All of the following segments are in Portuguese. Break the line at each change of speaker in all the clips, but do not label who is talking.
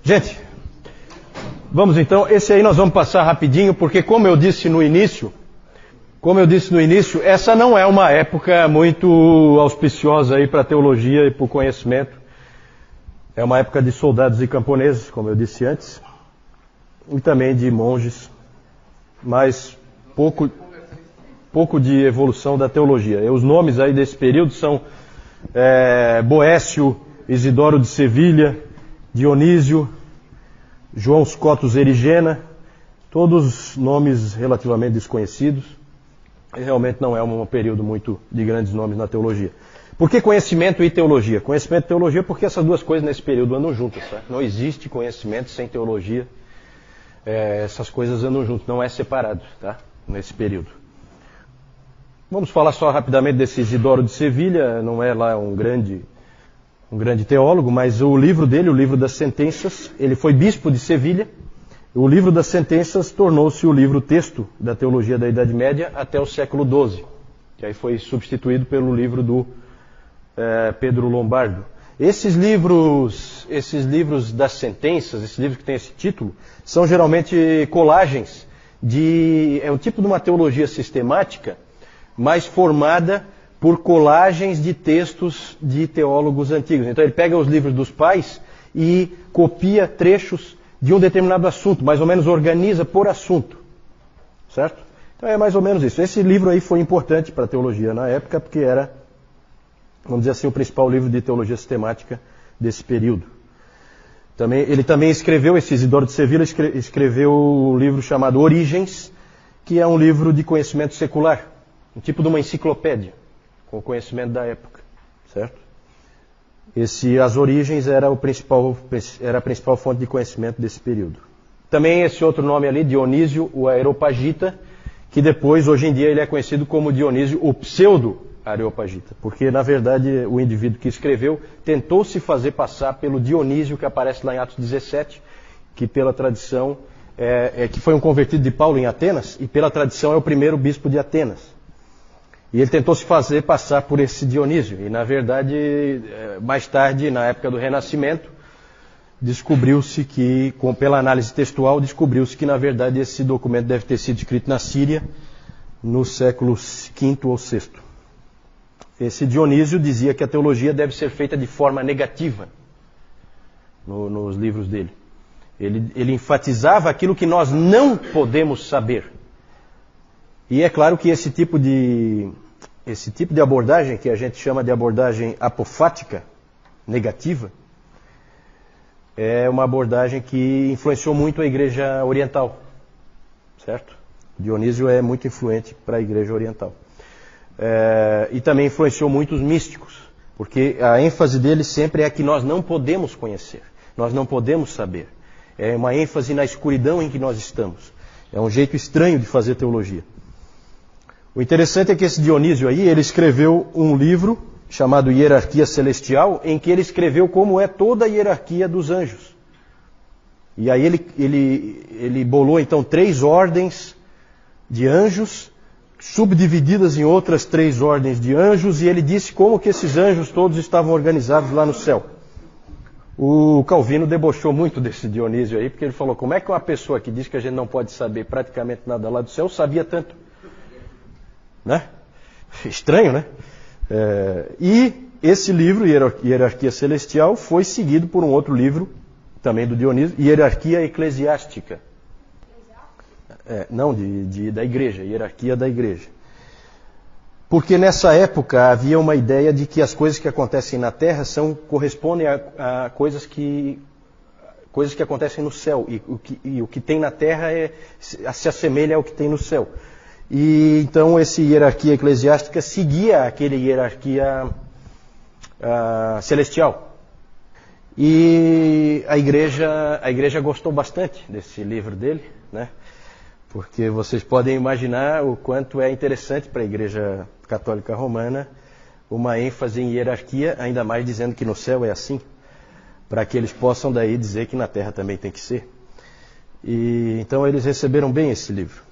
Gente, vamos então, esse aí nós vamos passar rapidinho, porque como eu disse no início, essa não é uma época muito auspiciosa aí para a teologia e para o conhecimento. É uma época de soldados e camponeses, como eu disse antes, e também de monges, mas pouco de evolução da teologia. E os nomes aí desse período são Boécio, Isidoro de Sevilha, Dionísio, João Scotus Erigena, todos nomes relativamente desconhecidos. E realmente não é um período muito de grandes nomes na teologia. Por que conhecimento e teologia? Conhecimento e teologia porque essas duas coisas nesse período andam juntas. Tá? Não existe conhecimento sem teologia. Essas coisas andam juntas, não é separado, tá? Nesse período. Vamos falar só rapidamente desse Isidoro de Sevilha. Não é lá um grande teólogo, mas o livro dele, o livro das sentenças, ele foi bispo de Sevilha. O livro das sentenças tornou-se o livro-texto da teologia da Idade Média até o século XII, que aí foi substituído pelo livro do Pedro Lombardo. Esses livros das sentenças, esses livros que têm esse título, são geralmente colagens é um tipo de uma teologia sistemática, mas formada por colagens de textos de teólogos antigos. Então ele pega os livros dos pais e copia trechos de um determinado assunto, mais ou menos organiza por assunto, certo? Então é mais ou menos isso. Esse livro aí foi importante para a teologia na época, porque era, vamos dizer assim, o principal livro de teologia sistemática desse período. Ele também escreveu, esse Isidoro de Sevilha, escreveu um livro chamado Origens, que é um livro de conhecimento secular, um tipo de uma enciclopédia, com o conhecimento da época, certo? As Origens era a principal fonte de conhecimento desse período. Também esse outro nome ali, Dionísio, o Areopagita, que depois, hoje em dia, ele é conhecido como Dionísio, o pseudo-Areopagita, porque, na verdade, o indivíduo que escreveu tentou se fazer passar pelo Dionísio, que aparece lá em Atos 17, que pela tradição, que foi um convertido de Paulo em Atenas, e pela tradição é o primeiro bispo de Atenas. E ele tentou se fazer passar por esse Dionísio. E, na verdade, mais tarde, na época do Renascimento, descobriu-se que, pela análise textual, descobriu-se que, na verdade, esse documento deve ter sido escrito na Síria no século V ou VI. Esse Dionísio dizia que a teologia deve ser feita de forma negativa nos livros dele. Ele enfatizava aquilo que nós não podemos saber. E é claro que esse tipo de abordagem, que a gente chama de abordagem apofática, negativa, é uma abordagem que influenciou muito a Igreja Oriental, certo? Dionísio é muito influente para a Igreja Oriental. E também influenciou muito os místicos, porque a ênfase dele sempre é que nós não podemos conhecer, nós não podemos saber. É uma ênfase na escuridão em que nós estamos. É um jeito estranho de fazer teologia. O interessante é que esse Dionísio aí, ele escreveu um livro chamado Hierarquia Celestial, em que ele escreveu como é toda a hierarquia dos anjos. E aí ele bolou então 3 ordens de anjos, subdivididas em outras 3 ordens de anjos, e ele disse como que esses anjos todos estavam organizados lá no céu. O Calvino debochou muito desse Dionísio aí, porque ele falou, como é que uma pessoa que diz que a gente não pode saber praticamente nada lá do céu, sabia tanto? Né? Estranho, né? E esse livro, Hierarquia Celestial, foi seguido por um outro livro, também do Dionísio, Hierarquia Eclesiástica. Não, da igreja, Hierarquia da igreja. Porque nessa época havia uma ideia de que as coisas que acontecem na Terra correspondem a coisas que acontecem no céu, e o que tem na Terra se assemelha ao que tem no céu. E então esse hierarquia eclesiástica seguia aquele hierarquia celestial. E a igreja gostou bastante desse livro dele, né? Porque vocês podem imaginar o quanto é interessante para a Igreja Católica Romana uma ênfase em hierarquia, ainda mais dizendo que no céu é assim, para que eles possam daí dizer que na Terra também tem que ser. E então eles receberam bem esse livro.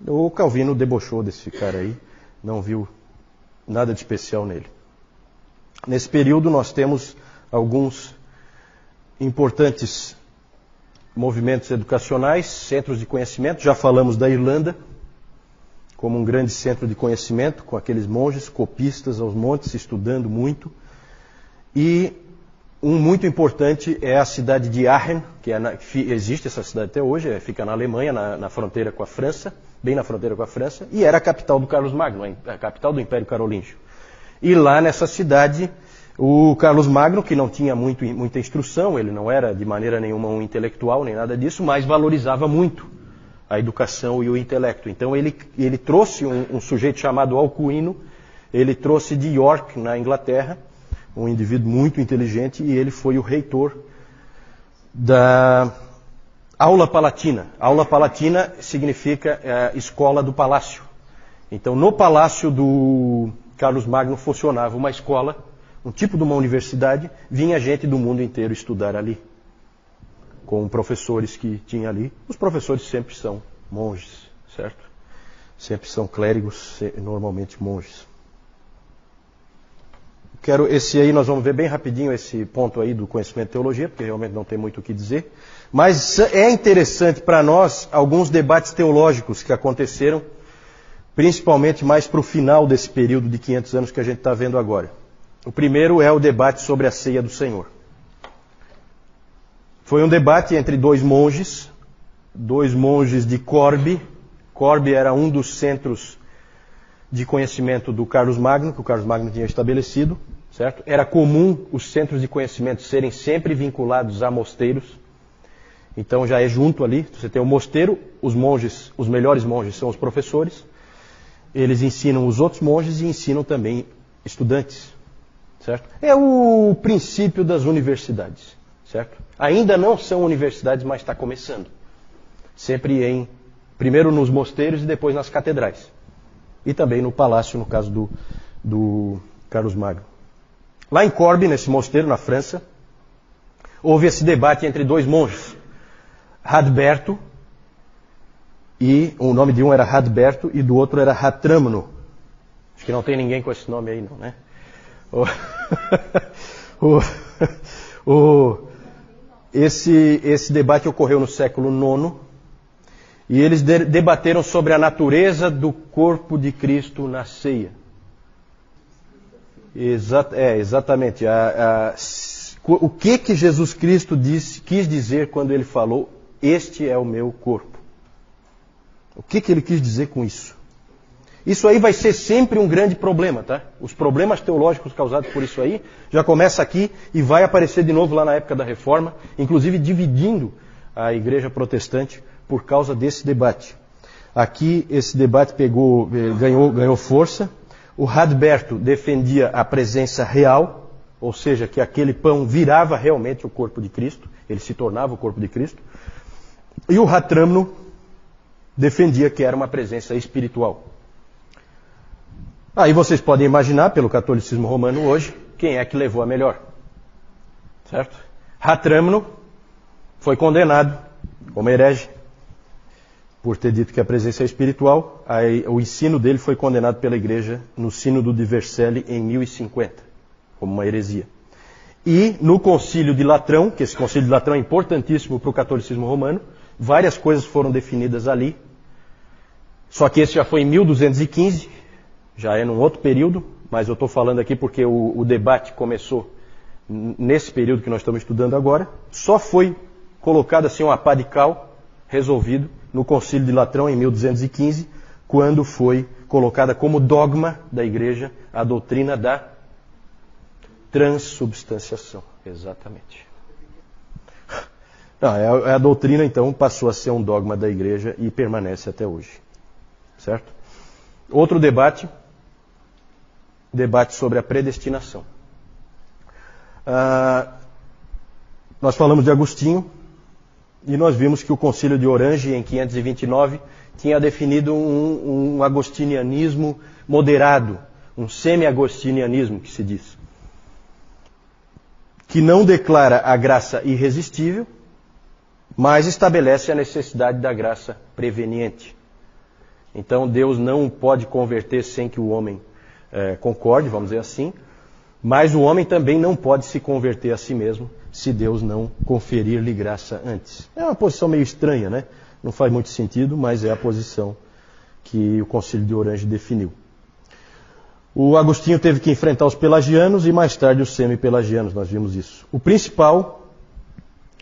O Calvino debochou desse cara aí, não viu nada de especial nele. Nesse período nós temos alguns importantes movimentos educacionais, centros de conhecimento. Já falamos da Irlanda como um grande centro de conhecimento, com aqueles monges copistas aos montes, estudando muito. E um muito importante é a cidade de Aachen, que existe essa cidade até hoje, fica na Alemanha, na fronteira com a França, bem na fronteira com a França, e era a capital do Carlos Magno, a capital do Império Carolíngio. E lá nessa cidade, o Carlos Magno, que não tinha muita instrução, ele não era de maneira nenhuma um intelectual, nem nada disso, mas valorizava muito a educação e o intelecto. Então ele trouxe um sujeito chamado Alcuino, ele trouxe de York, na Inglaterra, um indivíduo muito inteligente, e ele foi o reitor da Aula Palatina. Aula Palatina significa escola do palácio. Então no palácio do Carlos Magno funcionava uma escola, um tipo de uma universidade, vinha gente do mundo inteiro estudar ali, com professores que tinha ali. Os professores sempre são monges, certo? Sempre são clérigos, normalmente monges. Esse aí nós vamos ver bem rapidinho esse ponto aí do conhecimento de teologia, porque realmente não tem muito o que dizer. Mas é interessante para nós alguns debates teológicos que aconteceram, principalmente mais para o final desse período de 500 anos que a gente está vendo agora. O primeiro é o debate sobre a ceia do Senhor. Foi um debate entre dois monges de Corbe. Corbe era um dos centros de conhecimento do Carlos Magno, que o Carlos Magno tinha estabelecido, certo? Era comum os centros de conhecimento serem sempre vinculados a mosteiros. Então já é junto ali, você tem o mosteiro, os monges, os melhores monges são os professores. Eles ensinam os outros monges e ensinam também estudantes, certo? É o princípio das universidades, certo? Ainda não são universidades, mas está começando. Sempre primeiro nos mosteiros e depois nas catedrais. E também no palácio, no caso do Carlos Magno. Lá em Corbe, nesse mosteiro, na França, houve esse debate entre dois monges. Radberto, e o nome de um era Radberto e do outro era Ratramno. Acho que não tem ninguém com esse nome aí, não, né? Esse debate ocorreu no século IX, e eles debateram sobre a natureza do corpo de Cristo na ceia. Exatamente. O que Jesus Cristo quis dizer quando ele falou, este é o meu corpo? O que ele quis dizer com isso? Isso aí vai ser sempre um grande problema, tá? Os problemas teológicos causados por isso aí já começa aqui e vai aparecer de novo lá na época da Reforma, inclusive dividindo a igreja protestante por causa desse debate. Aqui esse debate ganhou força. O Radberto defendia a presença real, ou seja, que aquele pão virava realmente o corpo de Cristo, ele se tornava o corpo de Cristo. E o Ratramno defendia que era uma presença espiritual. Aí vocês podem imaginar, pelo catolicismo romano hoje, quem é que levou a melhor. Certo? Ratramno foi condenado como herege por ter dito que a presença é espiritual. Aí, o ensino dele foi condenado pela igreja no Sínodo de Vercelli em 1050, como uma heresia. E no Concílio de Latrão, que esse Concílio de Latrão é importantíssimo para o catolicismo romano, várias coisas foram definidas ali. Só que esse já foi em 1215, já é num outro período, mas eu estou falando aqui porque o debate começou nesse período que nós estamos estudando agora. Só foi colocado assim uma pá de cal, resolvido, no Concílio de Latrão em 1215, quando foi colocada como dogma da igreja a doutrina da transubstanciação. Exatamente. Não, a doutrina então passou a ser um dogma da igreja e permanece até hoje. Certo? Outro debate sobre a predestinação. Nós falamos de Agostinho e nós vimos que o Concílio de Orange, em 529, tinha definido um agostinianismo moderado, um semi-agostinianismo, que se diz, que não declara a graça irresistível, mas estabelece a necessidade da graça preveniente. Então Deus não pode converter sem que o homem concorde, vamos dizer assim, mas o homem também não pode se converter a si mesmo se Deus não conferir-lhe graça antes. É uma posição meio estranha, né? Não faz muito sentido, mas é a posição que o Concílio de Orange definiu. O Agostinho teve que enfrentar os pelagianos e mais tarde os semi-pelagianos, nós vimos isso. O principal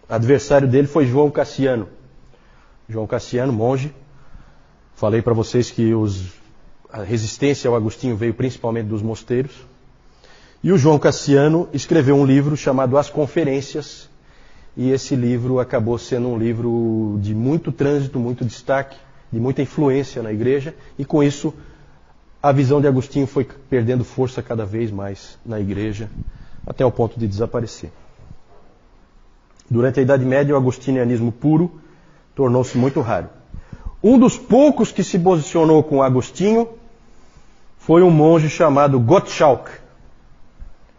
adversário dele foi João Cassiano. João Cassiano, monge. Falei para vocês que a resistência ao Agostinho veio principalmente dos mosteiros. E o João Cassiano escreveu um livro chamado As Conferências, e esse livro acabou sendo um livro de muito trânsito, muito destaque, de muita influência na igreja, e com isso a visão de Agostinho foi perdendo força cada vez mais na igreja, até o ponto de desaparecer. Durante a Idade Média, o agostinianismo puro tornou-se muito raro. Um dos poucos que se posicionou com Agostinho foi um monge chamado Gottschalk,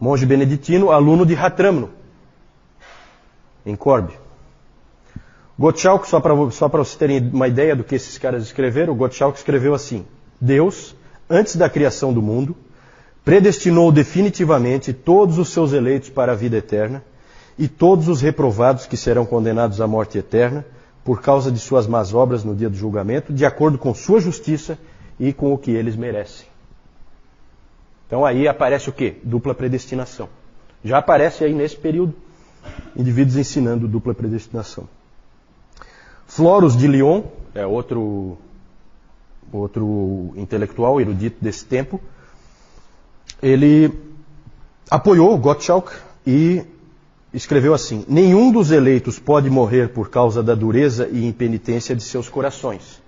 monge beneditino, aluno de Ratramno, em Corbe. Gottschalk, só para vocês terem uma ideia do que esses caras escreveram, Gottschalk escreveu assim: Deus, antes da criação do mundo, predestinou definitivamente todos os seus eleitos para a vida eterna e todos os reprovados que serão condenados à morte eterna por causa de suas más obras no dia do julgamento, de acordo com sua justiça e com o que eles merecem. Então aí aparece o quê? Dupla predestinação. Já aparece aí nesse período indivíduos ensinando dupla predestinação. Floros de Lyon, é outro intelectual erudito desse tempo, ele apoiou Gottschalk e escreveu assim: nenhum dos eleitos pode morrer por causa da dureza e impenitência de seus corações.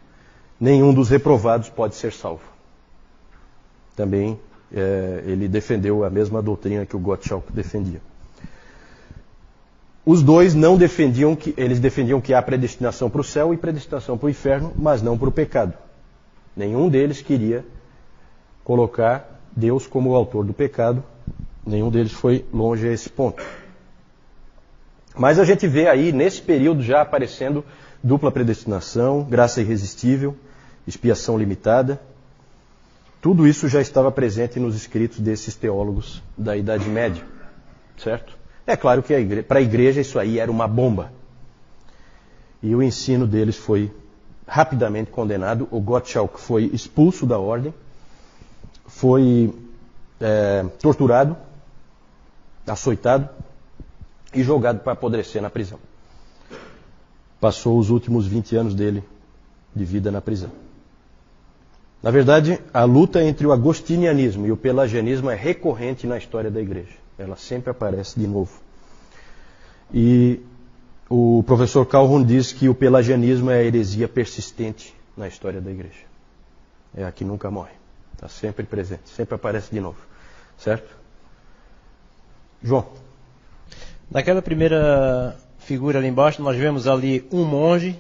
Nenhum dos reprovados pode ser salvo. Também ele defendeu a mesma doutrina que o Gottschalk defendia. Os dois não defendiam eles defendiam que há predestinação para o céu e predestinação para o inferno, mas não para o pecado. Nenhum deles queria colocar Deus como o autor do pecado. Nenhum deles foi longe a esse ponto. Mas a gente vê aí, nesse período, já aparecendo dupla predestinação, graça irresistível, expiação limitada. Tudo isso já estava presente nos escritos desses teólogos da Idade Média, certo? É claro que para a igreja isso aí era uma bomba. E o ensino deles foi rapidamente condenado. O Gottschalk foi expulso da ordem, foi torturado, açoitado e jogado para apodrecer na prisão. Passou os últimos 20 anos dele de vida na prisão. Na verdade, a luta entre o agostinianismo e o pelagianismo é recorrente na história da igreja. Ela sempre aparece de novo. E o professor Calhoun diz que o pelagianismo é a heresia persistente na história da igreja. É a que nunca morre. Está sempre presente, sempre aparece de novo. Certo? João.
Naquela primeira figura ali embaixo, nós vemos ali um monge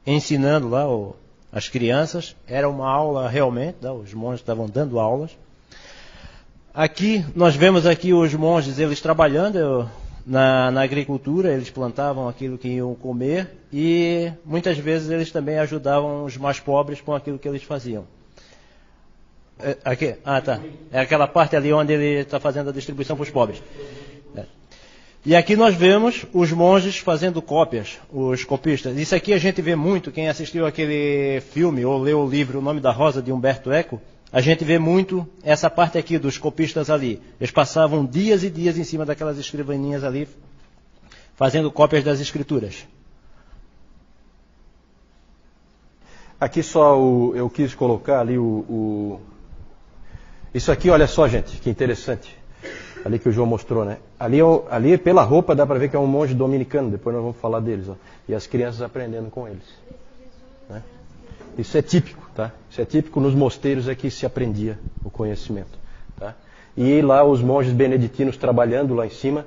ensinando lá as crianças. Era uma aula realmente, os monges estavam dando aulas. Aqui, nós vemos aqui os monges, eles trabalhando na agricultura, eles plantavam aquilo que iam comer e muitas vezes eles também ajudavam os mais pobres com aquilo que eles faziam. Aqui, tá. É aquela parte ali onde ele está fazendo a distribuição para os pobres. E aqui nós vemos os monges fazendo cópias, os copistas. Isso aqui a gente vê muito, quem assistiu aquele filme ou leu o livro O Nome da Rosa, de Humberto Eco, a gente vê muito essa parte aqui dos copistas ali. Eles passavam dias e dias em cima daquelas escrivaninhas ali, fazendo cópias das escrituras.
Aqui só eu quis colocar ali Isso aqui, olha só, gente, que interessante. Ali que o João mostrou, né? Ali pela roupa dá para ver que é um monge dominicano, depois nós vamos falar deles. Ó. E as crianças aprendendo com eles. Né? Isso é típico, tá? Isso é típico nos mosteiros é que se aprendia o conhecimento. Tá? E lá os monges beneditinos trabalhando lá em cima,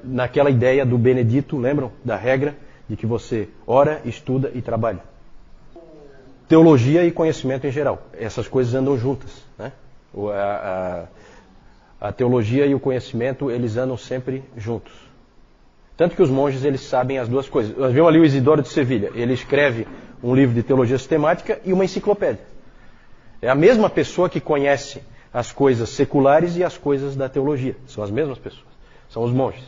naquela ideia do Benedito, lembram? Da regra de que você ora, estuda e trabalha. Teologia e conhecimento em geral. Essas coisas andam juntas, né? A teologia e o conhecimento, eles andam sempre juntos. Tanto que os monges, eles sabem as duas coisas. Nós vimos ali o Isidoro de Sevilha. Ele escreve um livro de teologia sistemática e uma enciclopédia. É a mesma pessoa que conhece as coisas seculares e as coisas da teologia. São as mesmas pessoas. São os monges.